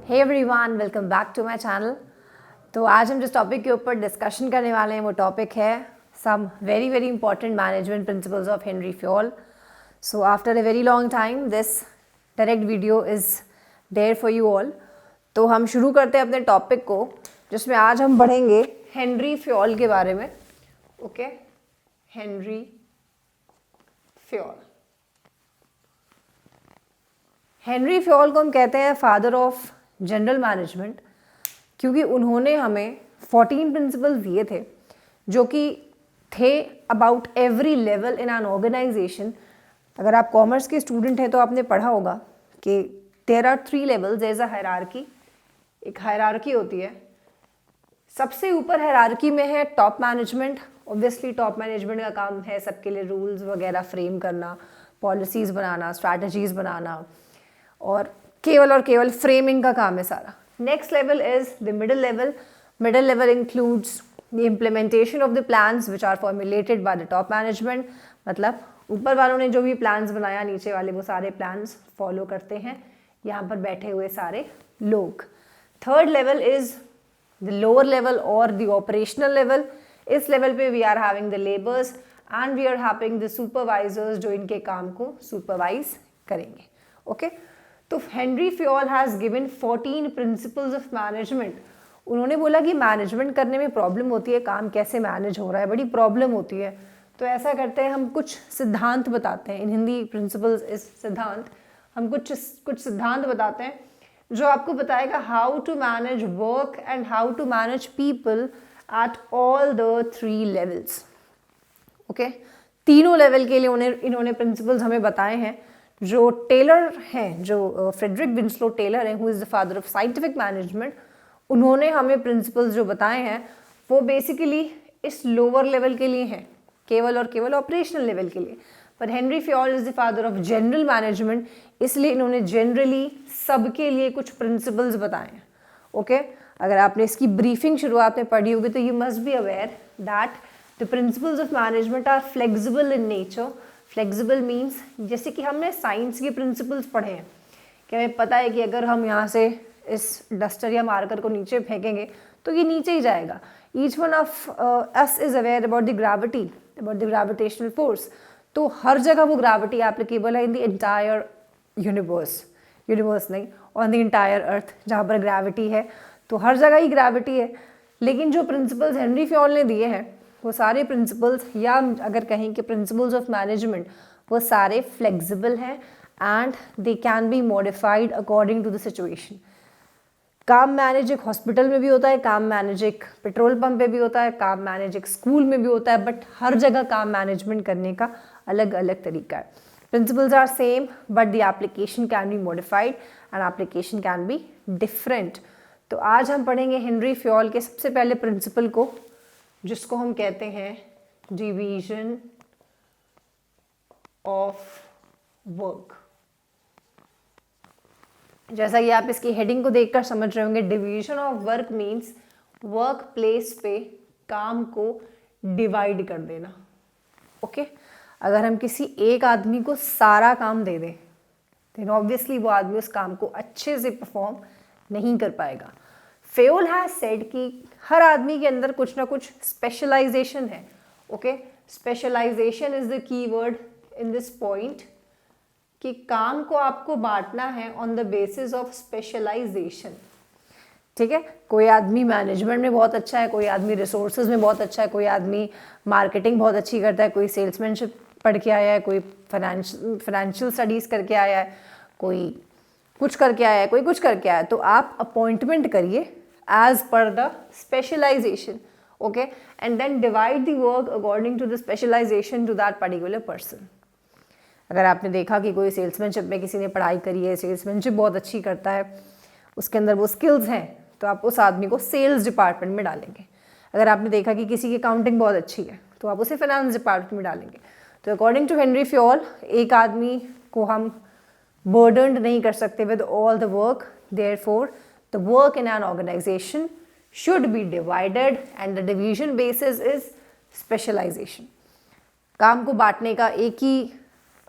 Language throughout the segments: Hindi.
Hey everyone, welcome back to my channel. तो आज हम जिस टॉपिक के ऊपर डिस्कशन करने वाले हैं वो टॉपिक है some very very important management principles of Henri Fayol. So after a very long time this direct video is there for you all. तो हम शुरू करते हैं अपने टॉपिक को, जिसमें आज हम पढ़ेंगे हेनरी फ्योल के बारे में। Okay, Henry Fayol. Henry Fayol को हम कहते हैं फादर ऑफ जनरल मैनेजमेंट, क्योंकि उन्होंने हमें 14 प्रिंसिपल्स दिए थे जो कि थे about every level in an organisation. अगर आप कॉमर्स के स्टूडेंट हैं तो आपने पढ़ा होगा कि there are 3 levels as a hierarchy. एक हायरार्की होती है, सबसे ऊपर हायरार्की में है top management. Obviously top management का काम है सबके लिए रूल्स वगैरह फ्रेम करना, पॉलिसीज़ बनाना, स्ट्रैटेजीज़ बनाना, और केवल फ्रेमिंग का काम है सारा। Next level is the middle level. Middle level includes the implementation of the plans which are formulated by the top management. मतलब ऊपर वालों ने जो भी प्लान्स बनाया, नीचे वाले वो सारे प्लान्स फॉलो करते हैं, यहाँ पर बैठे हुए सारे लोग। Third level is the lower level और द ऑपरेशनल लेवल। इस लेवल पे we are having the labours and we are having the supervisors जो इनके काम को सुपरवाइज करेंगे। ओके, तो Henri Fayol has given 14 principles of management. उन्होंने बोला कि मैनेजमेंट करने में प्रॉब्लम होती है, काम कैसे मैनेज हो रहा है, बड़ी प्रॉब्लम होती है। तो ऐसा करते हैं, हम कुछ सिद्धांत बताते हैं। इन हिंदी प्रिंसिपल्स इज सिद्धांत। हम कुछ सिद्धांत बताते हैं जो आपको बताएगा how to manage work and how to manage people at all the 3 levels. Okay, तीनों लेवल के लिए इन्होंने प्रिंसिपल्स हमें बताए हैं। जो टेलर हैं, जो फ्रेडरिक विंस्लो टेलर हैं, who is the father of scientific management, उन्होंने हमें प्रिंसिपल्स जो बताए हैं वो बेसिकली इस लोअर लेवल के लिए हैं, केवल ऑपरेशनल लेवल के लिए। पर Henry Fayol is the father of general management, इसलिए इन्होंने जनरली सबके लिए कुछ प्रिंसिपल्स बताए हैं। ओके, अगर आपने इसकी ब्रीफिंग शुरुआत में पढ़ी होगी तो you must be aware that the principles of management are flexible in nature. Flexible means जैसे कि हमने साइंस के प्रिंसिपल्स पढ़े हैं कि हमें पता है कि अगर हम यहाँ से इस डस्टर या मार्कर को नीचे फेंकेंगे तो ये नीचे ही जाएगा। Each one of us is aware about the gravity, about the gravitational force. तो हर जगह वो ग्रेविटी एप्लीकेबल है इन द एंटायर यूनिवर्स नहीं, ऑन द एंटायर अर्थ। जहाँ पर ग्रेविटी है तो हर जगह ही ग्रेविटी है। लेकिन जो प्रिंसिपल्स हेनरी फ्योल ने दिए हैं वो सारे प्रिंसिपल्स, या अगर कहें कि प्रिंसिपल्स ऑफ मैनेजमेंट, वो सारे फ्लेक्सिबल हैं and they can be modified according to the situation. काम मैनेज एक हॉस्पिटल में भी होता है, काम मैनेज एक पेट्रोल पंप पे भी होता है, काम मैनेज एक स्कूल में भी होता है, बट हर जगह काम मैनेजमेंट करने का अलग अलग तरीका है। Principles are same but the application can be modified and application can be different. तो आज हम पढ़ेंगे हेनरी फ्योल के सबसे पहले प्रिंसिपल को, जिसको हम कहते हैं डिवीजन ऑफ वर्क। जैसा कि आप इसकी हेडिंग को देखकर समझ रहे होंगे, division of work means work place पे काम को डिवाइड कर देना। ओके, अगर हम किसी एक आदमी को सारा काम दे दें तो ऑब्वियसली वो आदमी उस काम को अच्छे से परफॉर्म नहीं कर पाएगा। फ्योल हैज सेड कि हर आदमी के अंदर कुछ ना कुछ स्पेशलाइजेशन है। Okay, specialisation is the keyword in this point, कि काम को आपको बांटना है on the basis of specialisation. ठीक है, कोई आदमी मैनेजमेंट में बहुत अच्छा है, कोई आदमी रिसोर्सेज में बहुत अच्छा है, कोई आदमी मार्केटिंग बहुत अच्छी करता है, कोई सेल्समैनशिप पढ़ के आया है, कोई फाइनेंशियल स्टडीज़ करके आया है, कोई कुछ करके आया है, कोई कुछ करके आया है। तो आप अपॉइंटमेंट करिए as per the specialization, okay, and then divide the work according to the specialization to that particular person. अगर आपने देखा कि कोई सेल्समैनशिप में किसी ने पढ़ाई करी है, सेल्समैनशिप बहुत अच्छी करता है, उसके अंदर वो स्किल्स हैं, तो आप उस आदमी को सेल्स डिपार्टमेंट में डालेंगे। अगर आपने देखा कि किसी की अकाउंटिंग बहुत अच्छी है तो आप उसे फाइनेंस डिपार्टमेंट में डालेंगे। तो अकॉर्डिंग टू हेनरी फ्योल, एक आदमी को हम बर्डन्ड नहीं कर सकते with all the work, therefore the work in an organization should be divided and the division basis is specialization. काम को बांटने का एक ही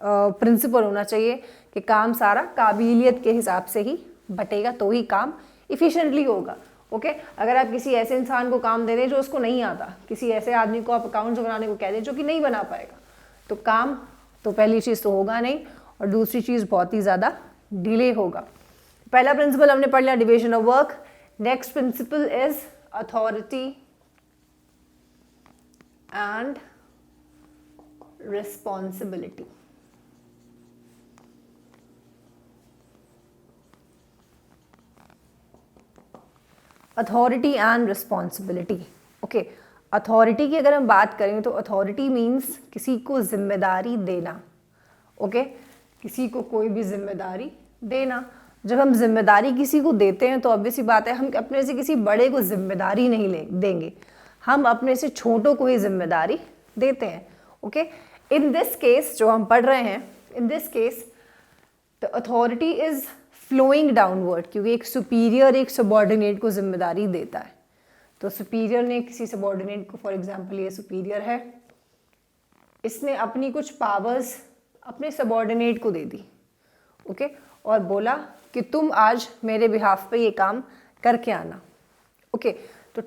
प्रिंसिपल होना चाहिए कि काम सारा काबिलियत के हिसाब से ही बटेगा तो ही काम इफिशिएंटली होगा। ओके अगर आप किसी ऐसे इंसान को काम दे दें जो उसको नहीं आता, किसी ऐसे आदमी को आप अकाउंट्स बनाने को कह दें जो कि नहीं बना पाएगा, तो काम तो पहली चीज़ तो होगा नहीं, और दूसरी चीज़ बहुत ही ज़्यादा डिले होगा। पहला प्रिंसिपल हमने पढ़ लिया, division of work. Next principle is authority and responsibility. Authority and responsibility. Okay authority की अगर हम बात करें तो अथॉरिटी मीन्स किसी को जिम्मेदारी देना। ओके किसी को कोई भी जिम्मेदारी देना। जब हम जिम्मेदारी किसी को देते हैं तो ऑब्वियस सी बात है हम अपने से किसी बड़े को जिम्मेदारी नहीं देंगे, हम अपने से छोटों को ही जिम्मेदारी देते हैं। ओके इन दिस केस जो हम पढ़ रहे हैं, in this case the authority is flowing downward, क्योंकि एक सुपीरियर एक सबॉर्डिनेट को जिम्मेदारी देता है। तो सुपीरियर ने किसी सबॉर्डिनेट को, फॉर एग्जांपल ये सुपीरियर है, इसने अपनी कुछ पावर्स अपने सबॉर्डिनेट को दे दी। ओके और बोला कि तुम आज मेरे बिहाफ पे ये काम करके आना। ओके तो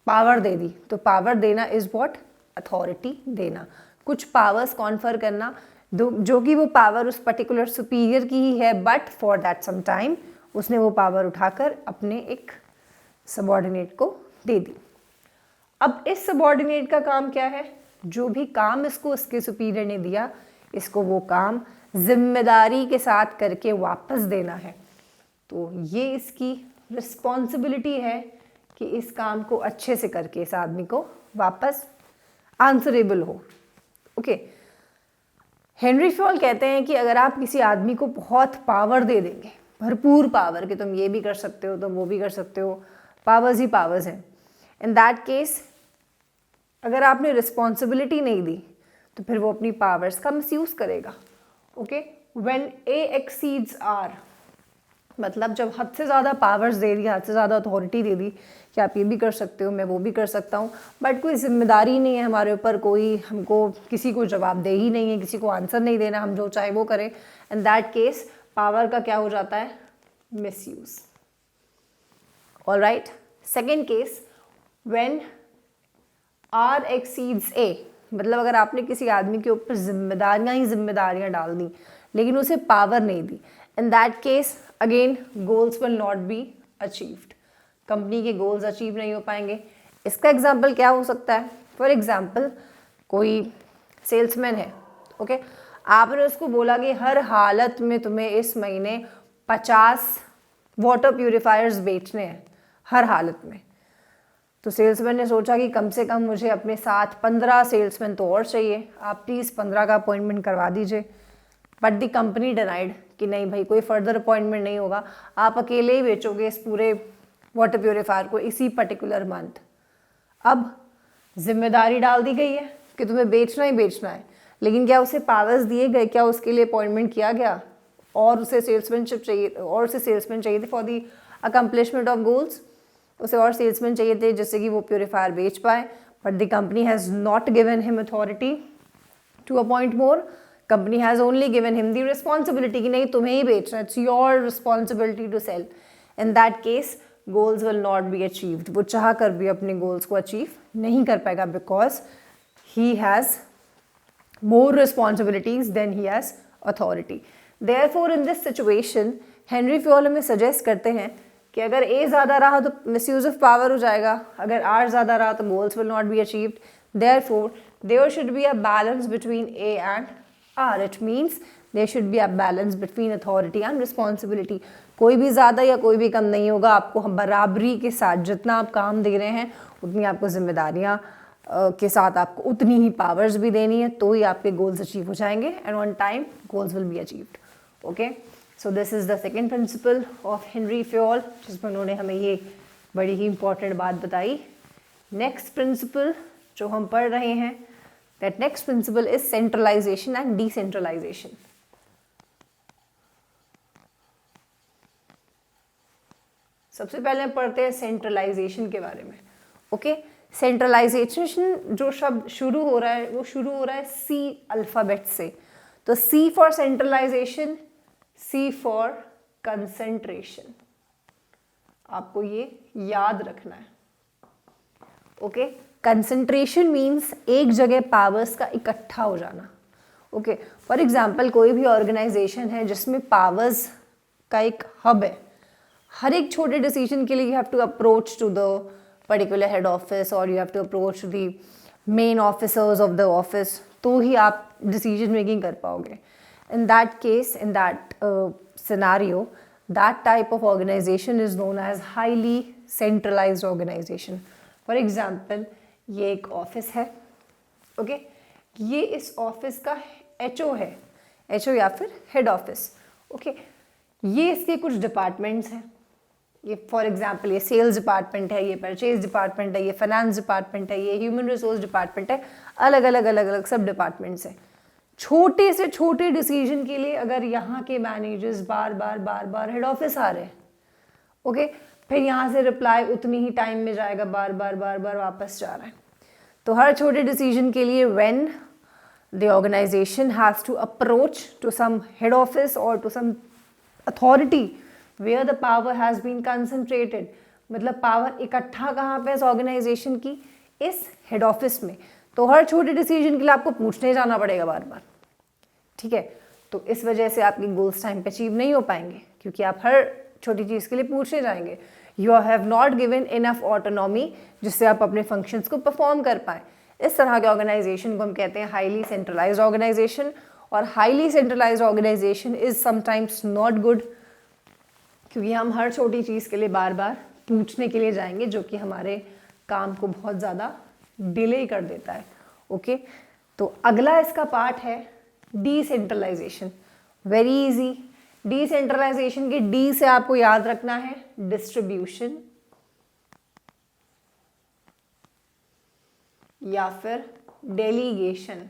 पावर दे दी, तो पावर देना इज व्हाट, अथॉरिटी देना, कुछ पावर्स कॉन्फर करना जो कि वो पावर उस पर्टिकुलर सुपीरियर की ही है, but for that some time उसने वो पावर उठाकर अपने एक सबॉर्डिनेट को दे दी। अब इस सबॉर्डिनेट का काम क्या है, जो भी काम इसको उसके सुपीरियर ने दिया, इसको वो काम जिम्मेदारी के साथ करके वापस देना है। तो ये इसकी रिस्पॉन्सिबिलिटी है कि इस काम को अच्छे से करके इस आदमी को वापस आंसरेबल हो। ओके हेनरी फ्योल कहते हैं कि अगर आप किसी आदमी को बहुत पावर दे देंगे, भरपूर पावर, कि तुम ये भी कर सकते हो, तुम वो भी कर सकते हो, पावर्स ही पावर्स हैं, इन दैट केस अगर आपने रिस्पॉन्सिबिलिटी नहीं दी तो फिर वो अपनी पावर्स का मिसयूज करेगा। Okay when A exceeds R, मतलब जब हद से ज़्यादा पावर्स दे दी, हद से ज़्यादा अथॉरिटी दे दी कि आप ये भी कर सकते हो, मैं वो भी कर सकता हूँ, बट कोई जिम्मेदारी नहीं है हमारे ऊपर, कोई हमको किसी को जवाबदेही नहीं है, किसी को आंसर नहीं देना, हम जो चाहे वो करें, इन दैट केस पावर का क्या हो जाता है, misuse. Alright second case, when R exceeds A, मतलब अगर आपने किसी आदमी के ऊपर जिम्मेदारियां डाल दी लेकिन उसे पावर नहीं दी, in that case again goals will not be achieved, company के गोल्स अचीव नहीं हो पाएंगे। इसका एग्जाम्पल क्या हो सकता है, फॉर एग्जाम्पल कोई सेल्समैन है, ओके आपने उसको बोला कि हर हालत में तुम्हें इस महीने 50 वाटर प्यूरिफायर्स बेचने हैं, हर हालत में। तो सेल्समैन ने सोचा कि कम से कम मुझे अपने साथ 15 सेल्समैन तो और चाहिए, आप प्लीज़ 15 का अपॉइंटमेंट करवा दीजिए। बट द कंपनी डिनाइड कि नहीं भाई कोई फर्दर अपॉइंटमेंट नहीं होगा, आप अकेले ही बेचोगे इस पूरे वाटर प्यूरिफायर को इसी पर्टिकुलर मंथ। अब जिम्मेदारी डाल दी गई है कि तुम्हें बेचना ही बेचना है, लेकिन क्या उसे पावर्स दिए गए, क्या उसके लिए अपॉइंटमेंट किया गया, और उसे सेल्समैनशिप चाहिए, और उसे सेल्समैन चाहिए थे for the accomplishment of goals, उसे और सेल्समैन चाहिए थे जिससे कि वो प्यूरिफायर बेच पाए। But the company has not given him authority to appoint more, company has only given him the responsibility कि नहीं तुम्हें ही बेचना, it's your responsibility to sell. In that case goals will not be achieved, वो चाह कर भी अपने गोल्स को अचीव नहीं कर पाएगा, because he has more responsibilities than he has authority. Therefore, in this situation, Henry Fayol हमें सजेस्ट करते हैं कि अगर A ज़्यादा रहा तो मिसयूज ऑफ पावर हो जाएगा, अगर R ज़्यादा रहा तो goals will not be achieved. Therefore, there should be a balance between A and R. It means there should be a balance between authority and responsibility. कोई भी ज़्यादा या कोई भी कम नहीं होगा, आपको बराबरी के साथ जितना आप काम दे रहे हैं उतनी आपको जिम्मेदारियाँ के साथ आपको उतनी ही पावर्स भी देनी है, तो ही आपके गोल्स अचीव हो जाएंगे, and on time goals will be achieved. Okay so this is the second principle of Henri Fayol, जिसमें उन्होंने हमें ये बड़ी ही इंपॉर्टेंट बात बताई। नेक्स्ट प्रिंसिपल जो हम पढ़ रहे हैं, that next principle is centralisation and decentralisation. सबसे पहले हम पढ़ते हैं सेंट्रलाइजेशन के बारे में। ओके सेंट्रलाइजेशन जो शब्द शुरू हो रहा है वो शुरू हो रहा है C अल्फ़ाबेट से। तो C for centralisation, C for concentration, आपको ये याद रखना है। ओके, कंसंट्रेशन मीन्स एक जगह पावर्स का इकट्ठा हो जाना। ओके, फॉर एग्जाम्पल कोई भी ऑर्गेनाइजेशन है जिसमें पावर्स का एक हब है, हर एक छोटे डिसीजन के लिए you have to approach to the particular head office और you have to approach to the main officers of the office, तो ही आप डिसीजन मेकिंग कर पाओगे। In that case, in that scenario, that type of organisation is known as highly centralised organisation. For example ये एक ऑफिस है, ओके, ये इस ऑफिस का एचओ है, एचओ या फिर हेड ऑफिस। ओके, ये इसके कुछ डिपार्टमेंट्स हैं, ये फॉर एग्जांपल ये सेल्स डिपार्टमेंट है, ये परचेज डिपार्टमेंट है, ये फाइनेंस डिपार्टमेंट है, ये ह्यूमन रिसोर्स डिपार्टमेंट है, अलग अलग सब डिपार्टमेंट्स हैं। छोटे से छोटे डिसीजन के लिए अगर यहाँ के मैनेजर्स बार बार हेड ऑफिस आ रहे हैं, ओके, फिर यहाँ से रिप्लाई उतनी ही टाइम में जाएगा, बार बार वापस जा रहा है। तो हर छोटे डिसीजन के लिए when the organisation has to approach to some head office और to some authority where the power has been concentrated, मतलब पावर इकट्ठा कहाँ पे इस ऑर्गेनाइजेशन की, इस हेड ऑफिस में। तो हर छोटे डिसीजन के लिए आपको पूछने जाना पड़ेगा बार बार, ठीक है। तो इस वजह से आपके गोल्स टाइम पे अचीव नहीं हो पाएंगे, क्योंकि आप हर छोटी चीज़ के लिए पूछने जाएंगे। You have not given enough autonomy जिससे आप अपने फंक्शंस को परफॉर्म कर पाएँ। इस तरह के ऑर्गेनाइजेशन को हम कहते हैं हाईली सेंट्रलाइज्ड ऑर्गेनाइजेशन। और highly centralised organisation is sometimes not good, क्योंकि हम हर छोटी चीज़ के लिए बार बार पूछने के लिए जाएंगे, जो कि हमारे काम को बहुत ज़्यादा डिले कर देता है। ओके, तो अगला इसका पार्ट है डिसेंट्रलाइजेशन। Very easy. डिसेंट्रलाइजेशन के डी से आपको याद रखना है डिस्ट्रीब्यूशन या फिर डेलीगेशन।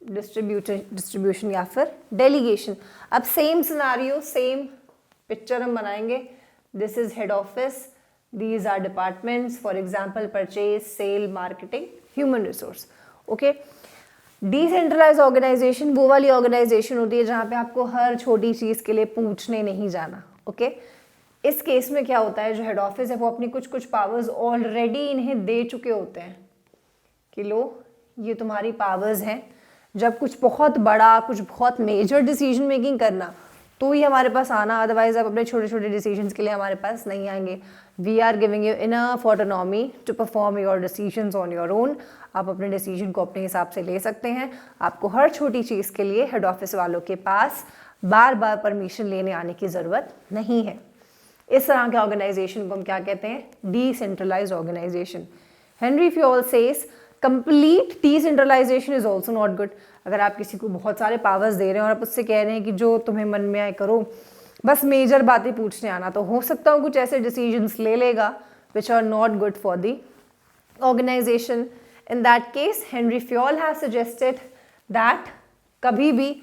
डिस्ट्रीब्यूशन या फिर डेलीगेशन। अब सेम सिनारियो, सेम पिक्चर हम बनाएंगे। This is head office, these are departments, for example purchase, sale, marketing, human resource. Okay, decentralise organisation वो वाली ऑर्गेनाइजेशन होती है जहाँ पे आपको हर छोटी चीज़ के लिए पूछने नहीं जाना। ओके, इस केस में क्या होता है, जो हेड ऑफिस है वो अपनी कुछ पावर्स ऑलरेडी इन्हें दे चुके होते हैं कि लो ये तुम्हारी पावर्स हैं। जब कुछ बहुत बड़ा, कुछ बहुत मेजर डिसीजन मेकिंग करना तो ही हमारे पास आना, अदरवाइज आप अपने छोटे छोटे डिसीजंस के लिए हमारे पास नहीं आएंगे। We are giving you enough autonomy to perform your decisions on your own. आप अपने डिसीजन को अपने हिसाब से ले सकते हैं। आपको हर छोटी चीज़ के लिए हेड ऑफिस वालों के पास बार बार परमिशन लेने आने की ज़रूरत नहीं है। इस तरह के ऑर्गेनाइजेशन को हम क्या कहते हैं, decentralised organisation. Henri Fayol says complete decentralisation is also not good. अगर आप किसी को बहुत सारे पावर्स दे रहे हैं और आप उससे कह रहे हैं कि जो तुम्हें मन में आए करो, बस मेजर बातें पूछने आना, तो हो सकता है कुछ ऐसे डिसीजंस ले लेगा which are not good for the organisation. In that case Henri Fayol has suggested that कभी भी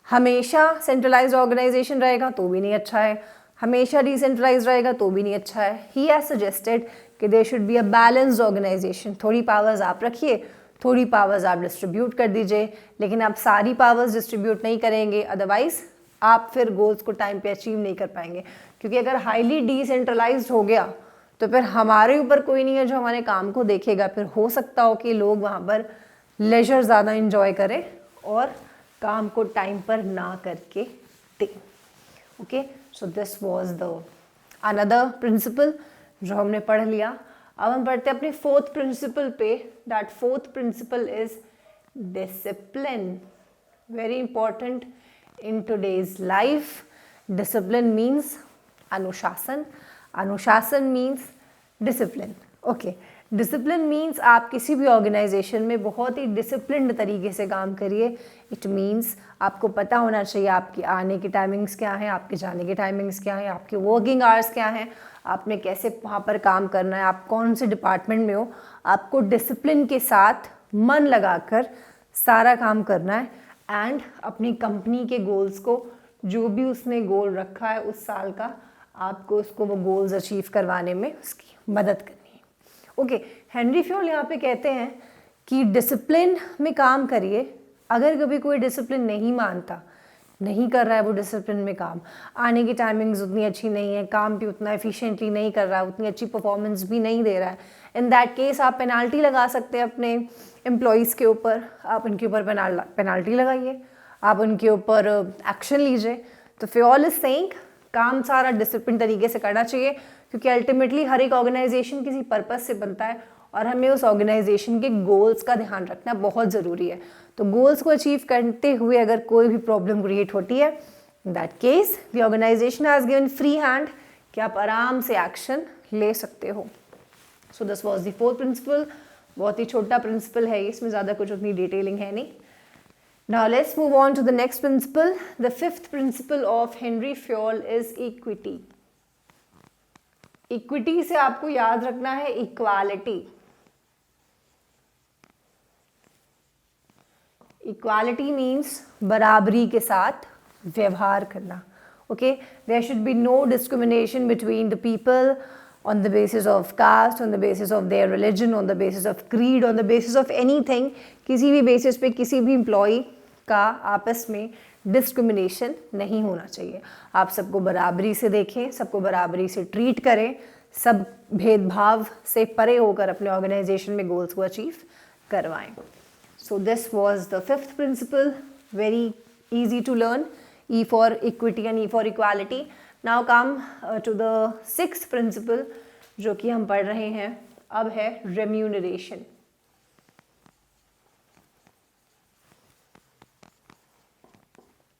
हमेशा सेंट्रलाइज्ड ऑर्गेनाइजेशन रहेगा तो भी नहीं अच्छा है, हमेशा डिसेंट्रलाइज रहेगा तो भी नहीं अच्छा है। ही हैज सजेस्टेड कि there should be a balanced organisation. थोड़ी पावर्स आप रखिए, थोड़ी पावर्स आप डिस्ट्रीब्यूट कर दीजिए, लेकिन आप सारी पावर्स डिस्ट्रीब्यूट नहीं करेंगे, अदरवाइज आप फिर गोल्स को टाइम पे अचीव नहीं कर पाएंगे। क्योंकि अगर हाईली डिसेंट्रलाइज्ड हो गया तो फिर हमारे ऊपर कोई नहीं है जो हमारे काम को देखेगा। फिर हो सकता हो कि लोग वहाँ पर लेजर ज़्यादा इंजॉय करें और काम को टाइम पर ना करके दें। Okay, so this was the another principle जो हमने पढ़ लिया। अब हम पढ़ते हैं अपने फोर्थ प्रिंसिपल पे। That fourth principle is discipline. Very important in today's life. Discipline means अनुशासन, अनुशासन means discipline. Okay, discipline means आप किसी भी ऑर्गेनाइजेशन में बहुत ही डिसिप्लिन्ड तरीके से काम करिए। इट मीन्स आपको पता होना चाहिए आपके आने की टाइमिंग्स क्या हैं, आपके जाने की टाइमिंग्स क्या हैं, आपके वर्किंग आवर्स क्या हैं, आपने कैसे वहाँ पर काम करना है, आप कौन से डिपार्टमेंट में हो। आपको डिसिप्लिन के साथ मन लगाकर सारा काम करना है एंड अपनी कंपनी के गोल्स को, जो भी उसने गोल रखा है उस साल का, आपको उसको वो गोल्स अचीव करवाने में उसकी मदद करनी है। ओके, हेनरी फ्योल यहाँ पे कहते हैं कि डिसिप्लिन में काम करिए अगर कभी कोई डिसिप्लिन नहीं मानता, नहीं कर रहा है वो डिसिप्लिन में काम, आने की टाइमिंग्स उतनी अच्छी नहीं है, काम भी उतना एफिशिएंटली नहीं कर रहा है, उतनी अच्छी परफॉर्मेंस भी नहीं दे रहा है, इन दैट केस आप पेनाल्टी लगा सकते हैं अपने एम्प्लॉयज़ के ऊपर। आप उनके ऊपर पेनाल्टी लगाइए, आप उनके ऊपर एक्शन लीजिए। तो फियोल इज सेइंग काम सारा डिसिप्लिन तरीके से करना चाहिए, क्योंकि अल्टीमेटली हर एक ऑर्गेनाइजेशन किसी पर्पस से बनता है और हमें उस ऑर्गेनाइजेशन के गोल्स का ध्यान रखना बहुत ज़रूरी है। तो गोल्स को अचीव करते हुए अगर कोई भी प्रॉब्लम क्रिएट होती है, in that case the organisation has given free hand कि आप आराम से एक्शन ले सकते हो। So this was the fourth principle. बहुत ही छोटा प्रिंसिपल है, इसमें ज़्यादा कुछ उतनी डिटेलिंग है नहीं। Now let's move on to the next principle. The fifth principle of Henry Fayol is equity. Equity से आपको याद रखना है equality. Equality means बराबरी के साथ व्यवहार करना. Okay, there should be no discrimination between the people on the basis of caste, on the basis of their religion, on the basis of creed, on the basis of anything. किसी भी basis पे किसी भी employee का आपस में डिस्क्रिमिनेशन नहीं होना चाहिए। आप सबको बराबरी से देखें, सबको बराबरी से ट्रीट करें, सब भेदभाव से परे होकर अपने ऑर्गेनाइजेशन में गोल्स को अचीव करवाएं। So this was the fifth principle, very easy to learn, E for equity and E for equality. Now come to the sixth principle जो कि हम पढ़ रहे हैं अब है remuneration.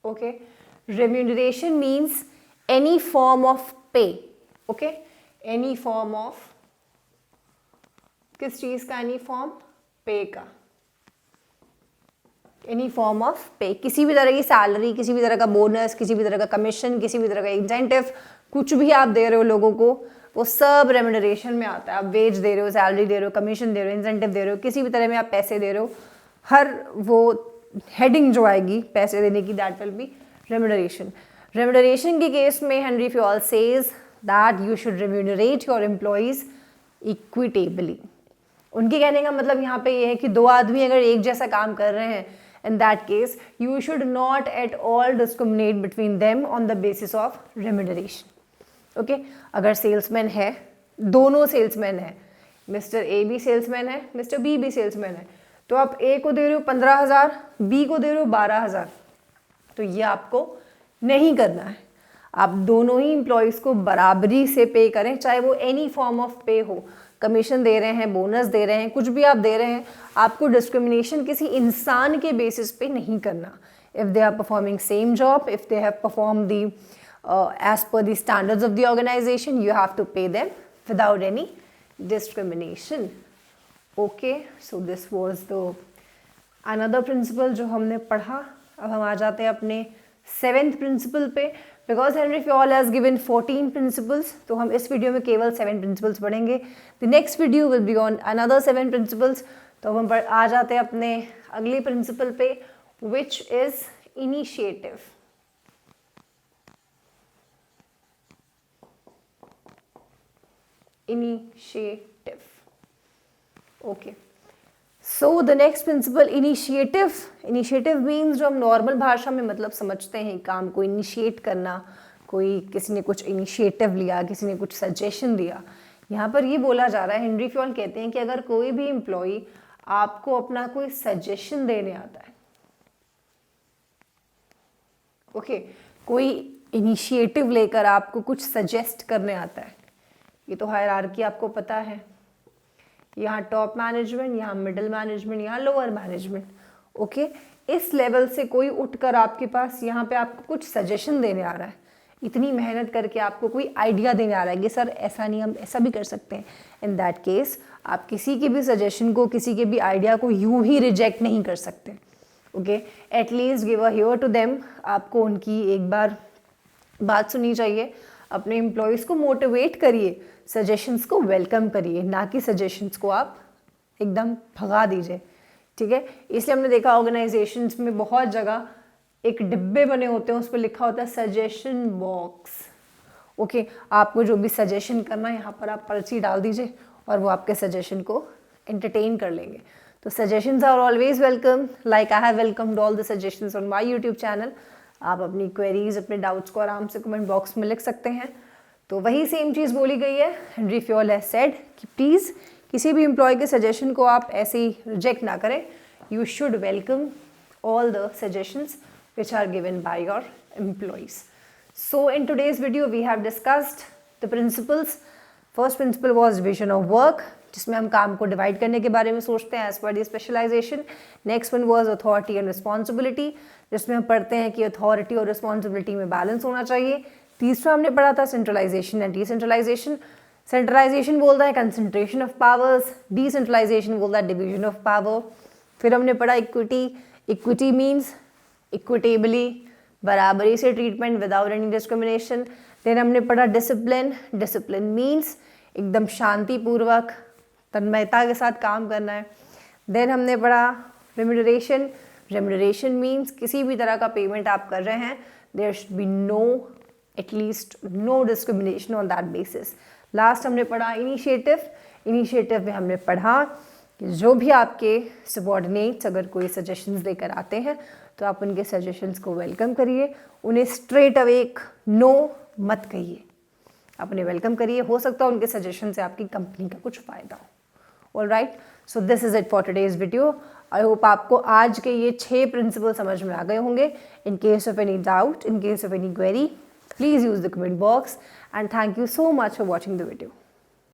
Okay, remuneration means any form of pay. Okay, any form of, किस चीज का any form? पे का, any form of पे, किसी भी तरह की सैलरी, किसी भी तरह का बोनस, किसी भी तरह का कमीशन, किसी भी तरह का इंसेंटिव, कुछ भी आप दे रहे हो लोगों को, वो सब रेम्यूनरेशन में आता है। आप वेज दे रहे हो, सैलरी दे रहे हो, कमीशन दे रहे हो, इंसेंटिव दे रहे हो, किसी भी तरह में आप पैसे दे रहे हो, हर वो हेडिंग जो आएगी पैसे देने की, that will be remuneration. Remuneration के केस में Henri Fayol says that you should remunerate your employees equitably. उनके कहने का मतलब यहाँ पे ये है कि दो आदमी अगर एक जैसा काम कर रहे हैं, इन that case you should not at all discriminate between them on the basis of remuneration. Okay, अगर सेल्समैन है, दोनों सेल्समैन है, मिस्टर ए भी सेल्समैन है, मिस्टर बी भी सेल्समैन है, तो आप ए को दे रहे हो 15,000, बी को दे रहे हो 12,000, तो ये आपको नहीं करना है। आप दोनों ही एम्प्लॉयज़ को बराबरी से पे करें, चाहे वो एनी फॉर्म ऑफ पे हो, कमीशन दे रहे हैं, बोनस दे रहे हैं, कुछ भी आप दे रहे हैं, आपको डिस्क्रिमिनेशन किसी इंसान के बेसिस पे नहीं करना। If they are performing same job, if they have perform the as per the standards of the organisation, you have to pay them without any discrimination. Okay, so this was the another principle जो हमने पढ़ा। अब हम आ जाते हैं अपने सेवेंथ प्रिंसिपल पे। Because Henri Fayol has given 14 principles, तो हम इस वीडियो में केवल 7 प्रिंसिपल्स पढ़ेंगे। The next video will be on another 7 principles. तो हम आ जाते हैं अपने अगले प्रिंसिपल पे, which is initiative. Initiative, okay. So the next principle initiative. Initiative means जो हम नॉर्मल भाषा में मतलब समझते हैं, काम को इनिशिएट करना, कोई किसी ने कुछ इनिशिएटिव लिया, किसी ने कुछ सजेशन दिया। यहाँ पर ये बोला जा रहा है, हेनरी फ्योल कहते हैं कि अगर कोई भी एम्प्लॉई आपको अपना कोई सजेशन देने आता है, ओके, कोई इनिशिएटिव लेकर आपको कुछ सजेस्ट करने आता है, ये तो हायरार्की आपको पता है, यहाँ टॉप मैनेजमेंट, यहाँ मिडिल मैनेजमेंट, यहाँ लोअर मैनेजमेंट, ओके। इस लेवल से कोई उठकर आपके पास यहाँ पे आपको कुछ सजेशन देने आ रहा है, इतनी मेहनत करके आपको कोई आइडिया देने आ रहा है कि सर ऐसा नहीं, हम ऐसा भी कर सकते हैं। इन दैट केस आप किसी के भी सजेशन को, किसी के भी आइडिया को यूं ही रिजेक्ट नहीं कर सकते, okay. At least give a hear to them. आपको उनकी एक बार बात सुननी चाहिए, अपने एम्प्लॉयज़ को मोटिवेट करिए, सजेशंस को वेलकम करिए, ना कि सजेशंस को आप एकदम भगा दीजिए, ठीक है। इसलिए हमने देखा ऑर्गेनाइजेशंस में बहुत जगह एक डिब्बे बने होते हैं, उस पर लिखा होता है सजेशन बॉक्स, ओके। आपको जो भी सजेशन करना है यहाँ पर आप पर्ची डाल दीजिए और वो आपके सजेशन को एंटरटेन कर लेंगे। तो suggestions are always welcome, like I have welcomed all the suggestions on my YouTube channel. आप अपनी क्वेरीज, अपने डाउट्स को आराम से कमेंट बॉक्स में लिख सकते हैं। तो वही सेम चीज़ बोली गई है, हेनरी फ्योल हैज सेड कि प्लीज़ किसी भी एम्प्लॉय के सजेशन को आप ऐसे ही रिजेक्ट ना करें। You should welcome all the suggestions which are given by your employees. So in today's video we have discussed the principles. First principle was division of work, जिसमें हम काम को डिवाइड करने के बारे में सोचते हैं as per the specialization. Next one was authority and responsibility, जिसमें हम पढ़ते हैं कि authority और responsibility में बैलेंस होना चाहिए. तीसरा हमने पढ़ा था centralization and decentralization. Centralization बोलता है concentration of powers, decentralization बोलता है division of power. फिर हमने पढ़ा equity. इक्विटी मीन्स इक्विटेबली, बराबरी से treatment without any discrimination. Then हमने पढ़ा डिसिप्लिन. डिसिप्लिन मीन्स एकदम शांतिपूर्वक, तन्मयता के साथ काम करना है. देन हमने पढ़ा रेम्यूनरेशन. रेम्यूनरेशन मीन्स किसी भी तरह का पेमेंट आप कर रहे हैं, there should be no, at least no discrimination on that basis. Last हमने पढ़ा इनिशिएटिव. इनिशिएटिव में हमने पढ़ा कि जो भी आपके सबॉर्डिनेट्स अगर कोई सजेशंस लेकर आते हैं तो आप उनके सजेशंस को वेलकम करिए, उन्हें स्ट्रेट अवे नो मत कहिए, आप उन्हें वेलकम करिए. हो सकता है उनके सजेशन से आपकी कंपनी का कुछ फ़ायदा हो. Alright, so this is it for today's video. I hope आपको आज के ये 6 प्रिंसिपल समझ में आ गए होंगे. In case of any doubt, in case of any query, please use the comment box and thank you so much for watching the video.